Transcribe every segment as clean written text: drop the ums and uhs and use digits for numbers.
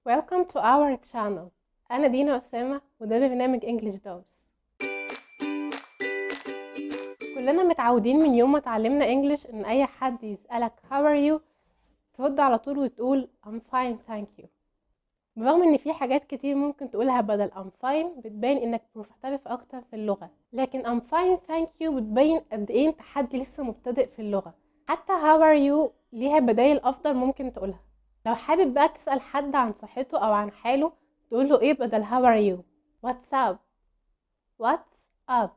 Welcome to our channel. أنا دينا أسامة وده برنامج English Dose. كلنا متعودين من يوم ما اتعلمنا English إن أي حد يسألك How are you ترد على طول وتقول I'm fine thank you. برغم إن في حاجات كتير ممكن تقولها بدل I'm fine بتبين إنك محترف أكتر في اللغة، لكن I'm fine thank you بتبين قد إيه أنت حد لسه مبتدئ في اللغة. حتى How are you ليها بدايل أفضل ممكن تقولها. لو حابب بقى تسأل حد عن صحته أو عن حاله تقوله إيه بدل How are you؟ What's up؟ What's up؟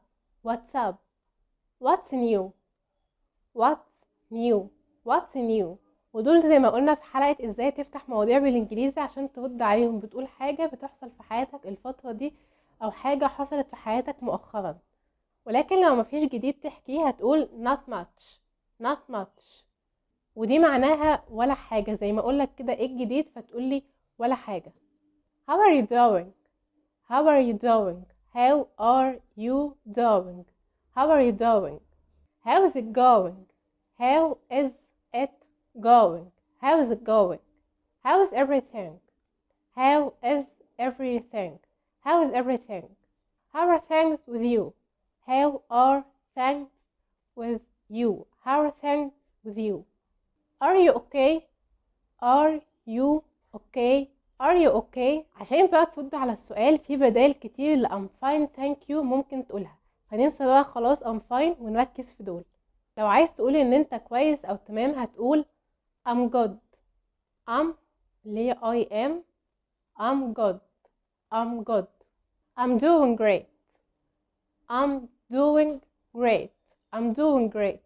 What's up؟ What's new؟ What's new؟ What's new؟ ودول زي ما قلنا في حلقة ازاي تفتح مواضيع بالانجليزي عشان ترد عليهم، بتقول حاجة بتحصل في حياتك الفترة دي أو حاجة حصلت في حياتك مؤخرا. ولكن لو مفيش جديد تحكيه هتقول not much. Not much ودي معناها ولا حاجة، زي ما اقولك كده ايه الجديد فتقولي ولا حاجة. How are you doing? How are you doing? How are you doing? How are you doing? How is it going? How is it going? How is it going? How is everything? How is everything? How is everything? How are things with you? How are things with you? How are things with you? Are you okay? Are you okay? Are you okay؟ عشان بقى ترد على السؤال في بدائل كتير ل I'm fine thank you ممكن تقولها، فننسى بقى خلاص I'm fine ونركز في دول. لو عايز تقول ان انت كويس او تمام هتقول I'm good. I'm اللي هي I am. I'm good. I'm good. I'm doing great. I'm doing great. I'm doing great.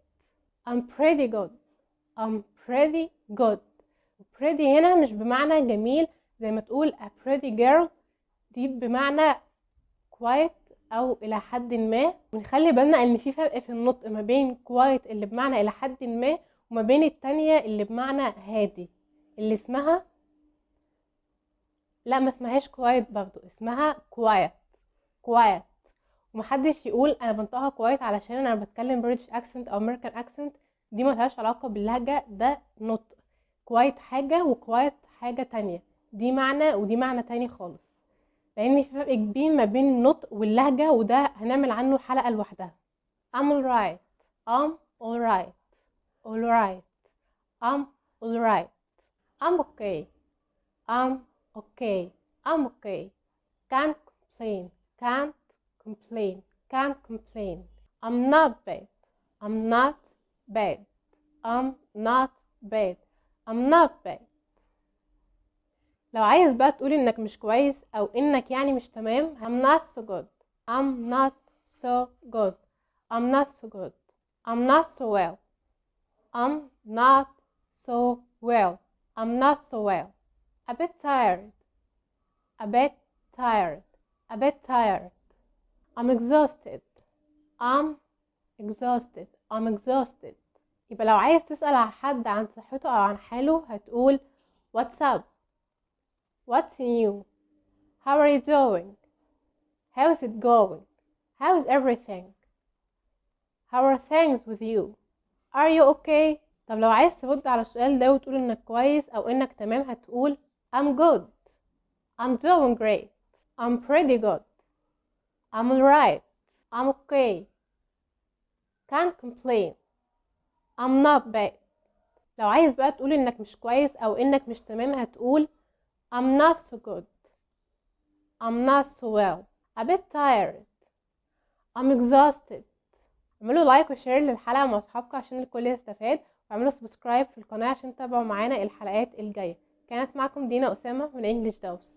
I'm pretty good. I'm pretty good. pretty هنا مش بمعنى جميل زي ما تقول a pretty girl، دي بمعنى quiet أو إلى حد ما. ونخلي بالنا إن في فرق في النطق ما بين quiet اللي بمعنى إلى حد ما وما بين التانية اللي بمعنى هادي اللي اسمها لا ما اسمهاش quiet برضو، اسمها quiet. quiet ومحدش يقول أنا بنطقها quiet علشان أنا بتكلم British accent أو American accent، دي ملهاش علاقة باللهجة، ده نطق. quiet حاجة وquiet حاجة تانية، دي معنى ودي معنى تاني خالص، لأن في فرق كبير ما بين النطق واللهجة وده هنعمل عنه حلقة لوحدها. I'm alright. I'm alright. Alright. I'm alright. I'm okay. I'm okay. I'm okay. Can't complain. Can't complain. Can't complain. I'm not bad. I'm not bad. I'm not bad. I'm not bad. لو عايز بقى تقول انك مش كويس او انك يعني مش تمام I'm not so good. I'm not so good. I'm not so good. I'm not so well. I'm not so well. I'm not so well. A bit tired. A bit tired. A bit tired. I'm exhausted. I'm exhausted. I'm exhausted. يبقى لو عايز تسأل على حد عن صحته او عن حاله هتقول What's up? What's new? How are you doing? How's it going? How's everything? How are things with you? Are you okay? طب لو عايز ترد على السؤال ده وتقول انك كويس او انك تمام هتقول I'm good. I'm doing great. I'm pretty good. I'm alright. I'm okay. Can't complain. I'm not bad. لو عايز بقى تقول انك مش كويس او انك مش تمام هتقول I'm not so good. I'm not so well. A bit tired. I'm exhausted. اعملوا لايك وشير للحلقة مع اصحابكم عشان الكل يستفاد، واعملوا سبسكرايب في القناة عشان تتابعوا معانا الحلقات الجاية. كانت معكم دينا أسامة من English Dose.